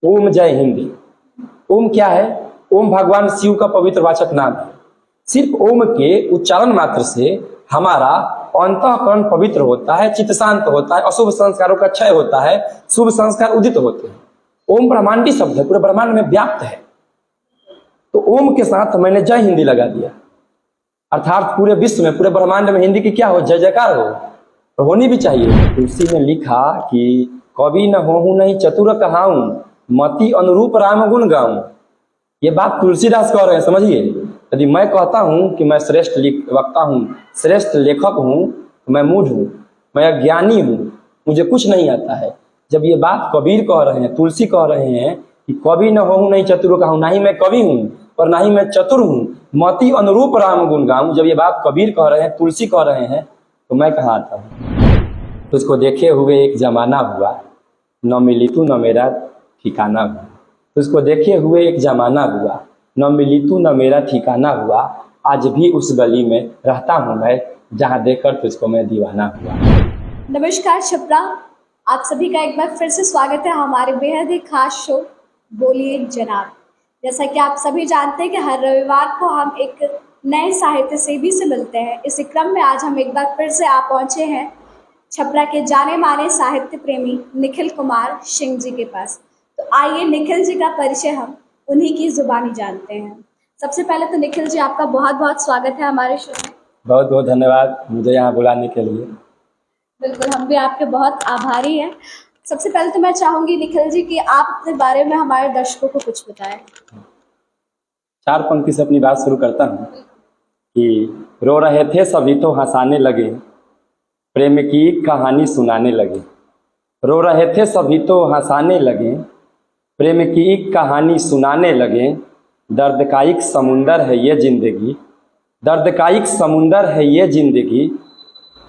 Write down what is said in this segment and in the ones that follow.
ओम जय हिंद। ओम क्या है? ओम भगवान शिव का पवित्र वाचक नाम है। सिर्फ ओम के उच्चारण मात्र से हमारा अंतःकरण पवित्र होता है, चित्त शांत होता है, अशुभ संस्कारों का क्षय होता है, शुभ संस्कार उदित होते हैं। ओम ब्रह्मांडी शब्द है, पूरे ब्रह्मांड में व्याप्त है। तो ओम के साथ मैंने जय हिंदी लगा दिया, अर्थात पूरे विश्व में, पूरे ब्रह्मांड में हिंदी की क्या हो, जय जयकार हो, और होनी भी चाहिए। तुलसी ने लिखा कि कवि न होहूं नहीं चतुर कहाऊं, मति अनुरूप राम गुण गाऊं। ये बात तुलसीदास कह रहे हैं, समझिए। यदि मैं कहता हूं कि मैं श्रेष्ठ वक्ता हूं, श्रेष्ठ लेखक हूं, तो मैं मूढ़ हूं, मैं अज्ञानी हूं, मुझे कुछ नहीं आता है। जब ये बात कबीर कह रहे हैं, तुलसी कह रहे हैं कि कवि न होहूं नहीं चतुर कहूं, ना ही मैं कवि हूं और ना ही मैं चतुर हूं, मति अनुरूप राम गुण गाऊं, जब ये बात कबीर कह रहे हैं, तुलसी कह रहे हैं, तो मैं कहाँ आता हूँ। तो उसको देखे हुए एक जमाना हुआ, न मिली तू न मेरा ठिकाना हुआ। तो उसको देखे हुए एक जमाना हुआ, न मिली तू न मेरा ठिकाना हुआ। आज भी उस गली में रहता हूँ मैं, जहाँ देखकर तुझको मैं दीवाना हुआ। नमस्कार छपरा, आप सभी का एक बार फिर से स्वागत है हमारे बेहद ही खास शो बोलिए जनाब। जैसा कि आप सभी जानते हैं कि हर रविवार को हम एक नए साहित्य सेवी से मिलते हैं। इसी क्रम में आज हम एक बार फिर से आ पहुंचे हैं छपरा के जाने माने साहित्य प्रेमी निखिल कुमार सिंह जी के पास। तो आइए निखिल जी का परिचय हम उन्हीं की जुबानी जानते हैं। सबसे पहले तो निखिल जी, आपका बहुत बहुत स्वागत है हमारे शो में। बहुत बहुत धन्यवाद मुझे यहाँ बुलाने के लिए। बिल्कुल, हम भी आपके बहुत आभारी हैं। सबसे पहले तो मैं चाहूंगी निखिल जी कि आप अपने बारे में हमारे दर्शकों को कुछ बताएं। 4 पंक्ति से अपनी बात शुरू करता हूँ कि रो रहे थे सभी तो हंसाने लगे, प्रेम की कहानी सुनाने लगे। रो रहे थे सभी तो हंसाने लगे, प्रेम की कहानी सुनाने लगे। दर्द का एक समुंदर है ये जिंदगी, दर्द का एक समुंदर है ये जिंदगी,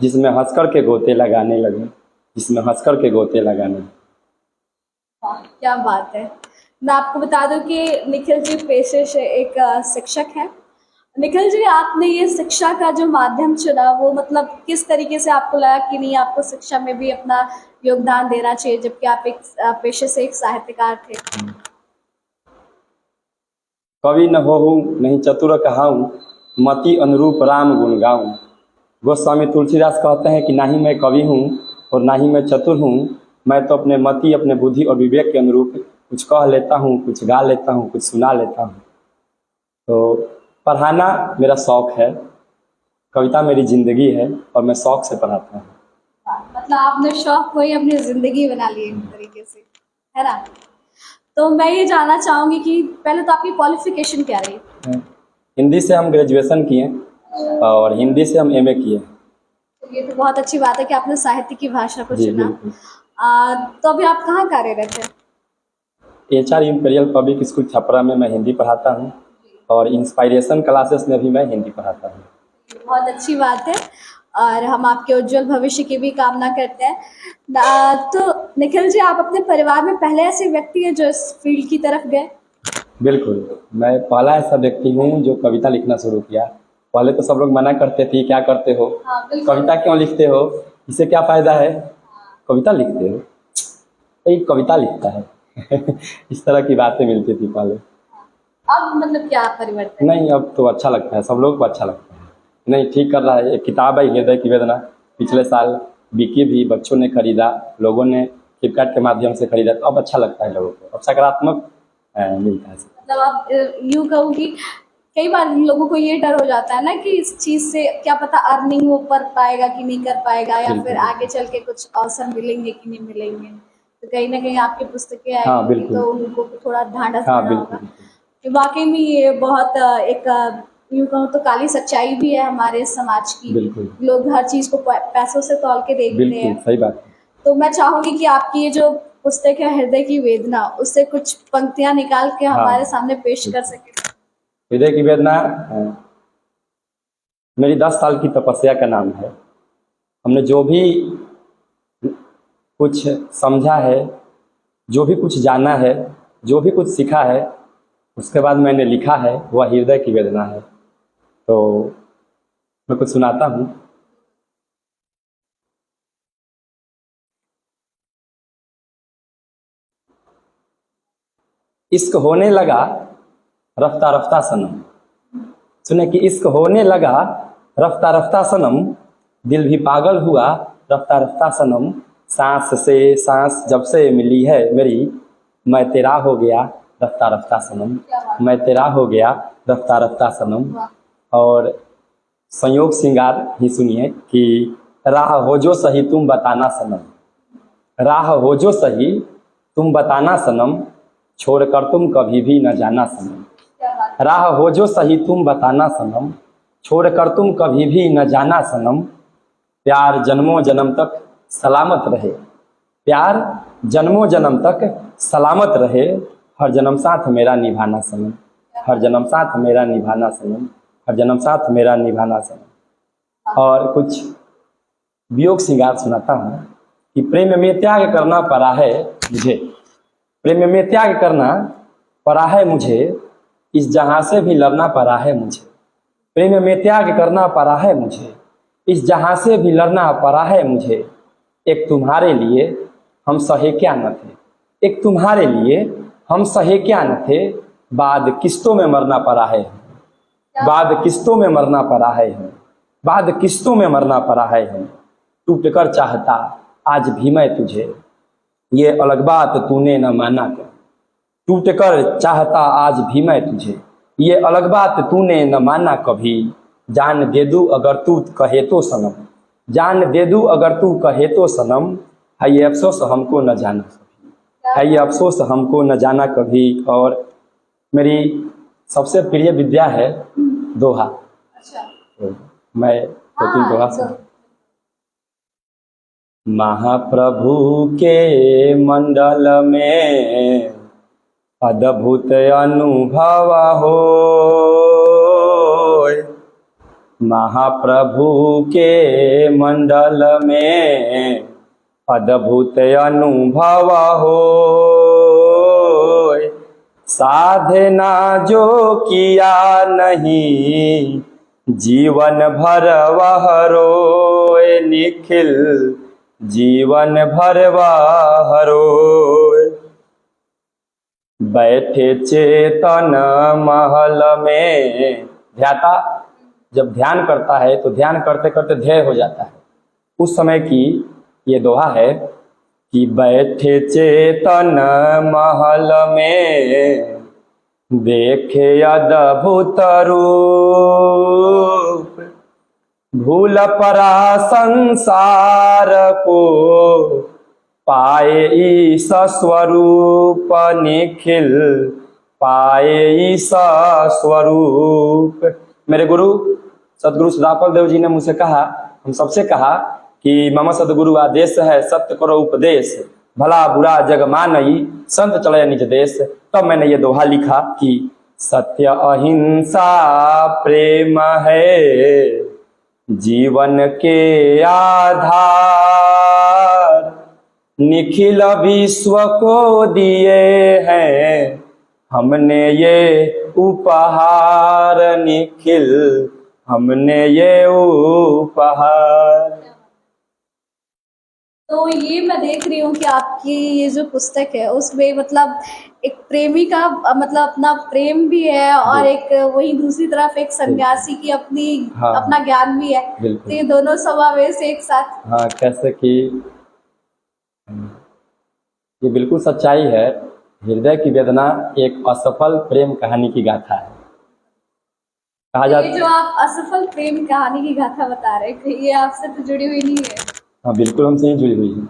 जिसमें हंसकर के गोते लगाने लगे, जिसमें हंसकर के गोते लगाने। क्या बात है। मैं आपको बता दूं कि निखिल जी पेशे से एक शिक्षक हैं। निखिल जी, आपने ये शिक्षा का जो माध्यम चुना, वो मतलब किस तरीके से आपको लगा कि नहीं, आपको शिक्षा में भी अपना योगदान देना चाहिए, जबकि आप एक पेशे से एक साहित्यकार थे? कवि न होहूं नहीं चतुर कहाऊं, मति अनुरूप राम गुण गाऊं। गोस्वामी तुलसीदास कहते हैं कि ना ही मैं कवि हूँ और ना ही मैं चतुर हूँ, मैं तो अपने मति, अपने बुद्धि और विवेक के अनुरूप कुछ कह लेता हूँ, कुछ गा लेता हूँ, कुछ सुना लेता हूँ। तो पढ़ाना मेरा शौक है, कविता मेरी जिंदगी है और मैं शौक से पढ़ाता हूँ। मतलब आपने शौक को ही अपनी जिंदगी बना ली एक तरीके से, है ना? तो मैं ये जानना चाहूंगी कि पहले तो आपकी क्वालिफिकेशन क्या रही? हिंदी से हम ग्रेजुएशन किए और हिंदी से हम एमए किए। तो ये तो बहुत अच्छी बात है कि आपने साहित्य की भाषा को जी चुना। बिल्कुल। तो अभी आप कहाँ कार्यरत हैं? HR imperial public school Chhapra में मैं हिंदी पढ़ाता हूँ और इंस्पायरेशन क्लासेस में भी मैं हिंदी पढ़ाता हूँ। बहुत अच्छी बात है और हम आपके उज्जवल भविष्य की भी कामना करते हैं। तो निखिल जी, आप अपने परिवार में पहले ऐसे व्यक्ति हैं जो इस फील्ड की तरफ गए? बिल्कुल, मैं पहला ऐसा व्यक्ति हूँ जो कविता लिखना शुरू किया। पहले तो सब लोग मना करते थे, क्या करते हो, कविता क्यों लिखते हो, इससे क्या फायदा है, कविता लिखते हो, तो ये कविता लिखता है इस तरह की बातें मिलती थी पहले। अब मतलब क्या परिवर्तन? नहीं, अब तो अच्छा लगता है, सब लोग को अच्छा लगता है। नहीं, ठीक कर रहा है। एक किताब है हृदय की वेदना, पिछले साल बिकी भी, बच्चों ने खरीदा, लोगों ने फ्लिपकार्ट के माध्यम से खरीदा, तो अब अच्छा लगता है लोगों को, अब सकारात्मक मिलता है। मतलब आप यूँ कहूँ कि कई बार लोगों को ये डर हो जाता है ना कि इस चीज़ से क्या पता अर्निंग वो कर पाएगा कि नहीं कर पाएगा, या फिर आगे चल के कुछ अवसर मिलेंगे कि नहीं मिलेंगे। तो कहीं ना कहीं आपकी पुस्तकें आएंगी तो उनको थोड़ा ढांढस देना होगा कि वाकई में ये बहुत एक यूँ कहूँ तो काली सच्चाई भी है हमारे समाज की। लोग हर चीज़ को पैसों से तौल के देखते हैं। सही बात। तो मैं चाहूंगी कि आपकी ये जो पुस्तक है हृदय की वेदना, उससे कुछ पंक्तियां निकाल के हमारे सामने पेश कर सके। हृदय की वेदना मेरी 10 साल की तपस्या का नाम है। हमने जो भी कुछ समझा है, जो भी कुछ जाना है, जो भी कुछ सीखा है, उसके बाद मैंने लिखा है, वह हृदय की वेदना है। तो मैं कुछ सुनाता हूँ। इश्क होने लगा रफ्ता रफ्ता सनम। सुने कि इश्क होने लगा रफ्ता रफ्ता सनम, दिल भी पागल हुआ रफ्ता रफ्ता सनम। सांस से सांस जब से मिली है मेरी, मैं तेरा हो गया रफ्ता रफ्ता सनम, मैं तेरा हो गया रफ्ता रफ्ता सनम। और संयोग श्रृंगार ही सुनिए कि राह हो जो सही तुम बताना सनम, राह हो जो सही तुम बताना सनम, छोड़कर तुम कभी भी न जाना सनम। राह हो जो सही तुम बताना सनम, छोड़कर तुम कभी भी न जाना सनम। प्यार जन्मों जन्म तक सलामत रहे, प्यार जन्मों जन्म तक सलामत रहे, हर जन्म साथ मेरा निभाना सनम, हर जन्म साथ मेरा निभाना सनम, हर जन्म साथ मेरा निभाना सनम। और कुछ वियोग श्रृंगार सुनाता हूँ कि प्रेम में त्याग करना पड़ा है मुझे, प्रेम में त्याग करना पड़ा है मुझे, इस जहां से भी लड़ना पड़ा है मुझे। प्रेम में त्याग करना पड़ा है मुझे, इस जहां से भी लड़ना पड़ा है मुझे। एक तुम्हारे लिए हम सहे क्या न थे, एक तुम्हारे लिए हम सहे क्या न थे, बाद किस्तों में मरना पड़ा है, बाद किस्तों में मरना पड़ा है, बाद किस्तों में मरना पड़ा है। टूट कर चाहता आज भी मैं तुझे, ये अलग बात तूने न माना कर। टूट कर चाहता आज भी मैं तुझे, ये अलग बात तूने न माना कभी। जान दे दूं अगर तू कहे तो सनम, जान दे दूं अगर तू कहे तो सनम। है ये अफसोस हमको न जाना कभी, है ये अफसोस हमको न जाना कभी। और मेरी सबसे प्रिय विद्या है दोहा। तो मैं दो तीन दोहा सुना। महाप्रभु के मंडल में अद्भुत अनुभव हो, महाप्रभु के मंडल में अद्भुत अनुभव हो। साधना जो किया नहीं जीवन भर वह रोए, निखिल जीवन भर वह रोए। बैठे चेतन महल में, ध्याता जब ध्यान करता है तो ध्यान करते करते ध्येय हो जाता है। उस समय की ये दोहा है कि बैठे चेतन महल में देखे अद्भुत रूप, भूल परा संसार को पाए ईश स्वरूप, निखिल पाए ईश स्वरूप। मेरे गुरु सदगुरु सुधाकर देव जी ने मुझसे कहा, हम सबसे कहा कि मम सदगुरु आदेश है सत्य करो उपदेश, भला बुरा जग मानई संत चले निज देश। तब मैंने ये दोहा लिखा कि सत्य अहिंसा प्रेम है जीवन के आधार, निखिल विश्व को दिए हैं हमने ये उपहार, निखिल हमने ये उपहार। तो ये मैं देख रही हूँ कि आपकी ये जो पुस्तक है उसमें मतलब एक प्रेमी का मतलब अपना प्रेम भी है और एक वही दूसरी तरफ एक सन्यासी की अपनी हाँ, अपना ज्ञान भी है। तो ये दोनों समावेश एक साथ। हाँ, कैसे कि ये बिल्कुल सच्चाई है। हृदय की वेदना एक असफल प्रेम कहानी की गाथा है। कहा जाता ये जो आप असफल प्रेम कहानी की गाथा बता रहे हैं ये आपसे तो जुड़ी हुई नहीं है? हाँ, बिल्कुल हमसे ही जुड़ी हुई है।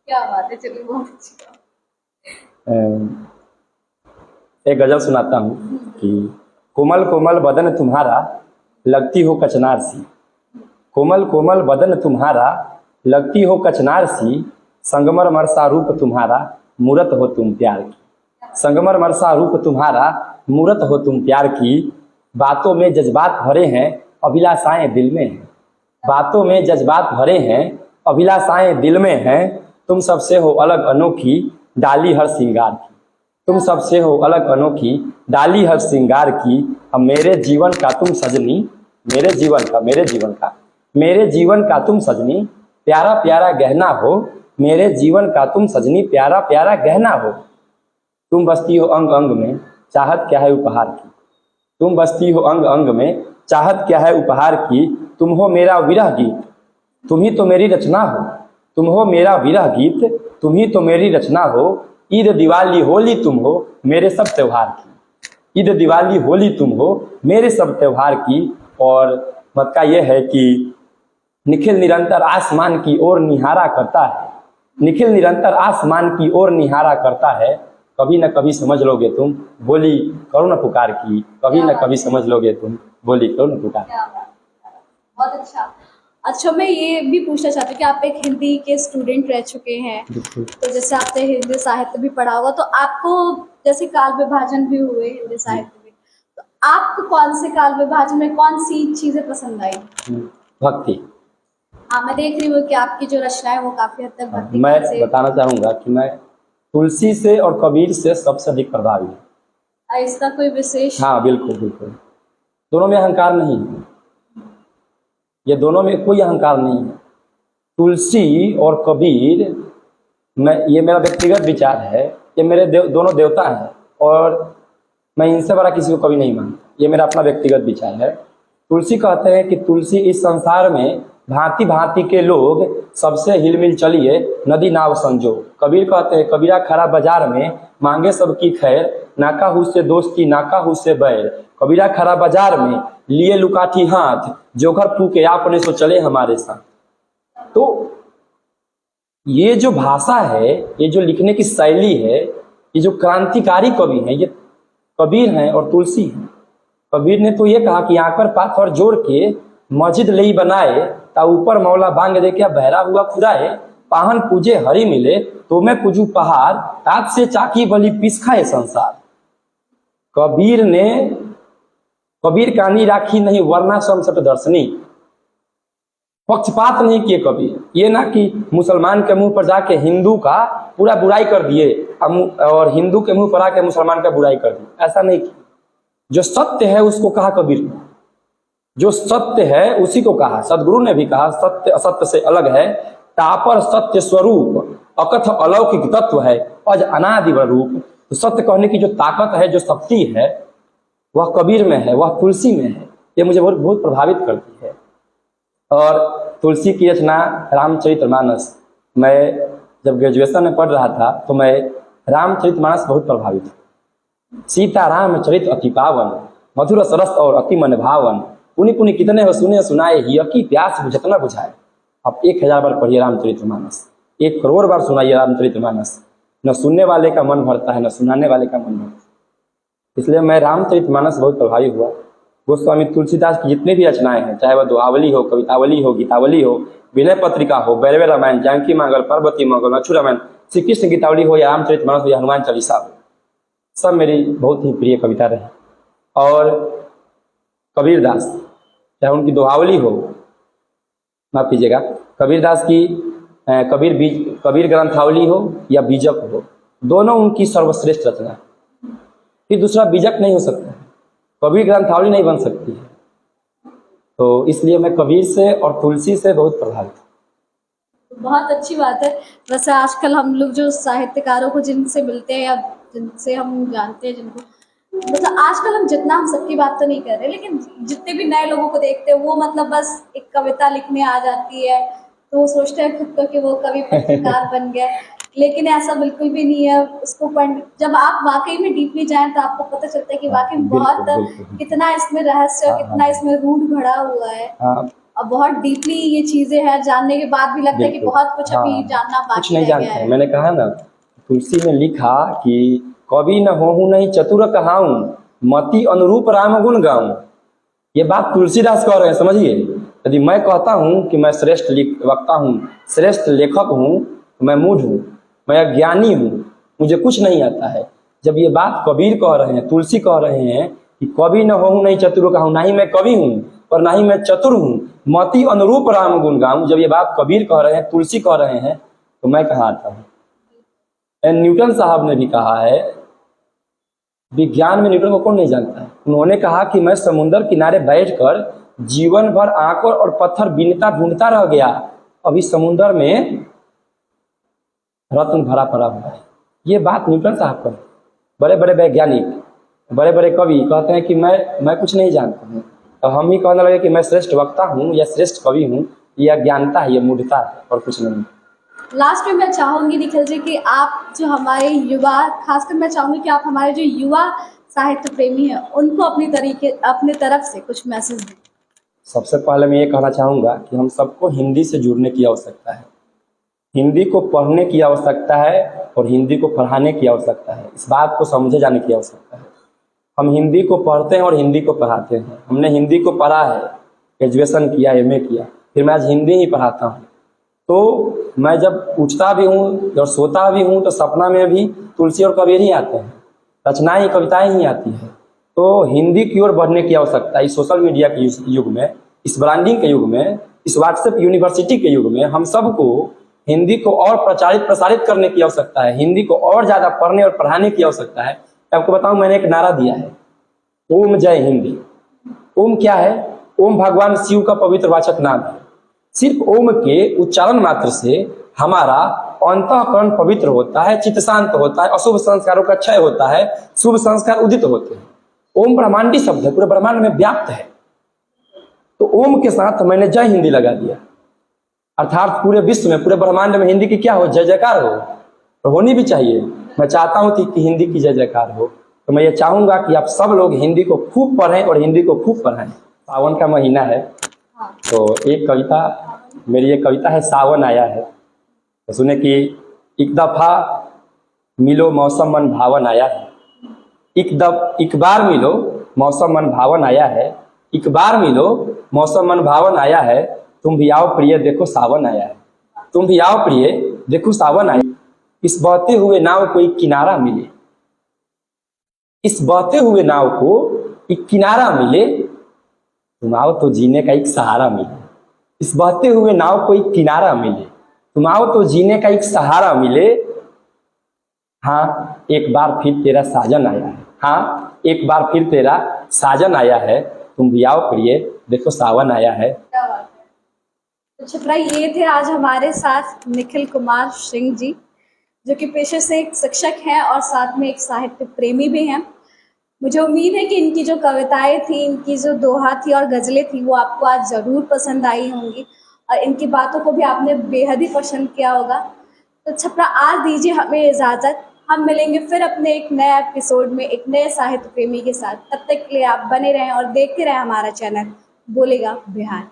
क्या बात है, चलिए बहुत अच्छी बात। एक गजल सुनाता हूँ कि कोमल कोमल बदन तुम्हारा लगती हो कचनार सी, कोमल कोमल बदन तुम्हारा लगती हो कचनार सी, संगमरमर सा रूप तुम्हारा मूरत हो तुम प्यार की, संगमरमर सा रूप तुम्हारा मूरत हो तुम प्यार की। बातों में जज्बात भरे हैं अभिलाषाएं दिल में हैं, बातों में जज्बात भरे हैं अभिलाषाएं दिल में हैं। तुम सबसे हो अलग अनोखी डाली हर श्रृंगार की, तुम सबसे हो अलग अनोखी डाली हर श्रृंगार की। अब मेरे जीवन का तुम सजनी, मेरे जीवन का मेरे जीवन का तुम सजनी प्यारा प्यारा गहना हो, मेरे जीवन का तुम सजनी प्यारा प्यारा गहना हो। तुम बसती हो अंग अंग में, चाहत क्या है उपहार की। तुम बसती हो अंग अंग में, चाहत क्या है उपहार की। तुम हो मेरा विरह गीत, तुम ही तो मेरी रचना हो। तुम हो मेरा विरह गीत, तुम ही तो मेरी रचना हो। ईद दिवाली होली तुम हो मेरे सब त्योहार की। ईद दिवाली होली तुम हो मेरे सब त्योहार की। और मक्का यह है कि निखिल निरंतर आसमान की ओर निहारा करता है। निखिल निरंतर आसमान की ओर निहारा करता है। कभी न कभी समझ लोगे तुम, बोली करो न पुकार की। कभी न कभी समझ लोगे तुम, बोली करो न पुकार की। क्या बात है। बहुत अच्छा। अच्छा, मैं ये भी पूछना चाहती हूँ कि आप एक हिंदी के स्टूडेंट रह चुके हैं, तो जैसे आपने हिंदी साहित्य भी पढ़ा होगा, तो आपको जैसे काल विभाजन भी हुए हिंदी साहित्य में, तो आपको कौन से काल विभाजन में कौन सी चीजें पसंद आई? भक्ति। हाँ, मैं देख रही हूँ कि आपकी जो रचना है वो काफी हद तक भक्ति मैं से। बताना चाहूंगा कि मैं तुलसी से और कबीर से सबसे अधिक प्रभावी हूँ। इसका कोई विशेष? हाँ बिल्कुल बिल्कुल। दोनों में अहंकार नहीं है, ये दोनों में कोई अहंकार नहीं है। तुलसी और कबीर, ये मेरा व्यक्तिगत विचार है, ये मेरे दोनों देवता हैं और मैं इनसे बड़ा किसी को कभी नहीं मानता। ये मेरा अपना व्यक्तिगत विचार है। तुलसी कहते हैं कि तुलसी इस संसार में भांति भांति के लोग, सबसे हिलमिल चलिए नदी नाव संजो। कबीर कहते हैं कबीरा खड़ा बाजार में, मांगे सबकी खैर, नाका हु से दोस्ती नाका हु से बैर। कबीरा खड़ा बाजार में, लिए लुकाठी हाथ, जोकर फूके आपने सो चले हमारे साथ। तो ये जो भाषा है, ये जो लिखने की शैली है, ये जो क्रांतिकारी कवि हैं, ये कबीर हैं और तुलसी हैं। कबीर ने तो ये कहा कि आकर पाथर जोड़ के मस्जिद ले बनाए, ता ऊपर मौला बांग दे क्या बहरा हुआ खुदाए। पाहन पूजे हरि मिले तो मैं पूजू पहाड़, तात से चाकी बलि पीस खाए संसार। कबीर कहानी राखी नहीं वरना समसट दर्शनी। पक्षपात नहीं किए कबीर, ये ना कि मुसलमान के मुंह पर जाके हिंदू का पूरा बुराई कर दिए और हिंदू के मुंह पर आके मुसलमान का बुराई कर दिए, ऐसा नहीं किया। जो सत्य है उसको कहा कबीर ने, जो सत्य है उसी को कहा। सदगुरु ने भी कहा सत्य असत्य से अलग है, तापर सत्य स्वरूप, अकथ अलौकिक तत्व है, अज अनादि रूप। तो सत्य कहने की जो ताकत है, जो शक्ति है, वह कबीर में है, वह तुलसी में है। ये मुझे बहुत बहुत प्रभावित करती है। और तुलसी की रचना रामचरितमानस, मैं जब ग्रेजुएशन में पढ़ रहा था तो मैं रामचरितमानस बहुत प्रभावित हूँ। सीता राम चरित अति पावन, मधुर सरस और अति मन भावन। पुनि पुनि कितने हो सुने सुनाए, हिय की प्यास बुझत न बुझाए। आप 1000 बार पढ़िए रामचरितमानस, 1 करोड़ बार सुनाइए रामचरितमानस, न सुनने वाले का मन भरता है, न सुनाने वाले का मन भरता है। इसलिए मैं रामचरितमानस बहुत प्रभावी हुआ। गोस्वामी तुलसीदास की जितनी भी रचनाएं हैं, चाहे वह दोहावली हो, कवितावली हो, गीतावली हो, विनय पत्रिका हो, बैरवे रामायण, जानकी मंगल, पार्वती मंगल, अछू रामायण, श्री कृष्ण गीतावली हो या रामचरितमानस हो या हनुमान चालीसा हो, सब मेरी बहुत ही प्रिय कविता रही। और कबीरदास, चाहे उनकी दोहावली हो, माफ कीजिएगा, कबीरदास की कबीर ग्रंथावली हो या बीजक हो, दोनों उनकी सर्वश्रेष्ठ रचना है। फिर दूसरा बीजक नहीं हो सकता, कबीर ग्रंथावली नहीं बन सकती है। तो इसलिए मैं कबीर से और तुलसी से बहुत प्रभावित हूँ। बहुत अच्छी बात है। वैसे आजकल हम लोग जो साहित्यकारों को जिनसे मिलते हैं या जिनसे हम जानते हैं, जिनको मतलब आजकल हम जितना, हम सबकी बात तो नहीं कर रहे, लेकिन जितने भी नए लोगों को देखते हैं वो मतलब बस एक कविता लिखने आ जाती है तो वो सोचते हैं खुद को कि वो कवि पत्रकार बन गए, लेकिन ऐसा बिल्कुल भी नहीं है। उसको जब आप वाकई में डीपली जाएं तो आपको पता चलता है कि वाकई में बहुत कितना इसमें रहस्य और कितना इसमें रूढ़ भरा हुआ है और बहुत डीपली ये चीजें हैं। जानने के बाद भी लगता है कि बहुत कुछ अभी जानना बाकी रह गया है। मैंने कहा ना, तुलसी ने लिखा कि कवि न होहूं नहीं चतुर कहाऊं, मति अनुरूप राम गुण गाऊं। ये बात तुलसीदास कह रहे हैं, समझिए। यदि मैं कहता हूं कि मैं श्रेष्ठ वक्ता हूं, श्रेष्ठ लेखक हूं, तो मैं मूढ़ हूं, मैं अज्ञानी हूं, मुझे कुछ नहीं आता है। जब ये बात कबीर कह रहे हैं, तुलसी कह रहे हैं कि कवि न होहूं नहीं चतुर कहूं, ना ही मैं कवि हूं और ना ही मैं चतुर हूं, मति अनुरूप राम गुण गाऊं, जब ये बात कबीर कह रहे हैं, तुलसी कह रहे हैं, तो मैं कहाँ आता हूं। न्यूटन साहब ने भी कहा है, विज्ञान में न्यूटन को कौन नहीं जानता है। उन्होंने कहा कि मैं समुद्र किनारे बैठकर जीवन भर आंकड़ और पत्थर बीनता ढूंढता रह गया, अभी समुद्र में रत्न भरा पड़ा हुआ है। ये बात न्यूटन साहब का। बड़े बड़े वैज्ञानिक, बड़े बड़े कवि कहते हैं कि मैं कुछ नहीं जानता हूँ, तो हम ही कहने लगे कि मैं श्रेष्ठ वक्ता हूँ या श्रेष्ठ कवि हूँ, ये अज्ञानता है, ये मूढ़ता है और कुछ नहीं। लास्ट में मैं चाहूँगी निखिल जी कि आप जो हमारे युवा, खासकर मैं चाहूँगी कि आप हमारे जो युवा साहित्य प्रेमी हैं उनको अपनी तरफ से कुछ मैसेज दें। सबसे पहले मैं ये कहना चाहूँगा कि हम सबको हिंदी से जुड़ने की आवश्यकता है, हिंदी को पढ़ने की आवश्यकता है और हिंदी को पढ़ाने की आवश्यकता है। इस बात को समझे जाने की आवश्यकता है। हम हिंदी को पढ़ते हैं और हिंदी को पढ़ाते हैं। हमने हिंदी को पढ़ा है, ग्रेजुएशन किया, एमए किया, फिर मैं आज हिंदी ही पढ़ाता हूँ। तो मैं जब उठता भी हूँ और सोता भी हूँ तो सपना में भी तुलसी और कबीर ही आते हैं, रचनाएं कविताएं ही आती हैं। तो हिंदी की ओर बढ़ने की आवश्यकता है। इस सोशल मीडिया के युग में, इस ब्रांडिंग के युग में, इस व्हाट्सएप यूनिवर्सिटी के युग में हम सबको हिंदी को और प्रसारित करने की आवश्यकता है। हिंदी को और ज़्यादा पढ़ने और पढ़ाने की आवश्यकता है। आपको बताऊं, मैंने एक नारा दिया है, ओम जय हिंदी। ओम क्या है? ओम भगवान शिव का पवित्र वाचक नाम है। सिर्फ ओम के उच्चारण मात्र से हमारा अंतःकरण पवित्र होता है, चित्त शांत होता है, अशुभ संस्कारों का क्षय होता है, शुभ संस्कार उदित होते हैं। ओम ब्रह्मांडी शब्द है, पूरे ब्रह्मांड में व्याप्त है। तो ओम के साथ मैंने जय हिंदी लगा दिया, अर्थात पूरे विश्व में, पूरे ब्रह्मांड में हिंदी की क्या हो? जय जयकार हो, और होनी भी चाहिए। मैं चाहता हूं कि हिंदी की जय जयकार हो। तो मैं ये चाहूंगा कि आप सब लोग हिंदी को खूब पढ़ें और हिंदी को खूब पढ़ाएं। सावन का महीना है, तो एक कविता, मेरी एक कविता है, सावन आया है। तो सुने कि एक दफा मिलो मौसम मन भावन आया है, एक बार मिलो मौसम मन भावन आया है, एक बार मिलो मौसम मन भावन आया है, तुम भी आओ प्रिय देखो सावन आया है, तुम भी आओ प्रिय देखो सावन आया। इस बहते हुए नाव को एक किनारा मिले, इस बहते हुए नाव को एक किनारा मिले, तुम आओ तो जीने का एक सहारा मिले। इस बहते हुए नाव को एक किनारा मिले, तुम आओ तो जीने का एक सहारा मिले। हाँ, एक बार फिर तेरा साजन आया है, हाँ एक बार फिर तेरा साजन आया है, तुम भी आओ प्रिय देखो सावन आया है। तो छपरा, ये थे आज हमारे साथ निखिल कुमार सिंह जी, जो कि पेशे से एक शिक्षक हैं और साथ में एक साहित्य प्रेमी भी हैं। मुझे उम्मीद है कि इनकी जो कविताएं थी, इनकी जो दोहा थी और गज़लें थी, वो आपको आज ज़रूर पसंद आई होंगी और इनकी बातों को भी आपने बेहद ही पसंद किया होगा। तो छपरा, आज दीजिए हमें इजाज़त। हम मिलेंगे फिर अपने एक नए एपिसोड में एक नए साहित्य प्रेमी के साथ। तब तक के लिए आप बने रहें और देखते रहें हमारा चैनल बोलेगा बिहार।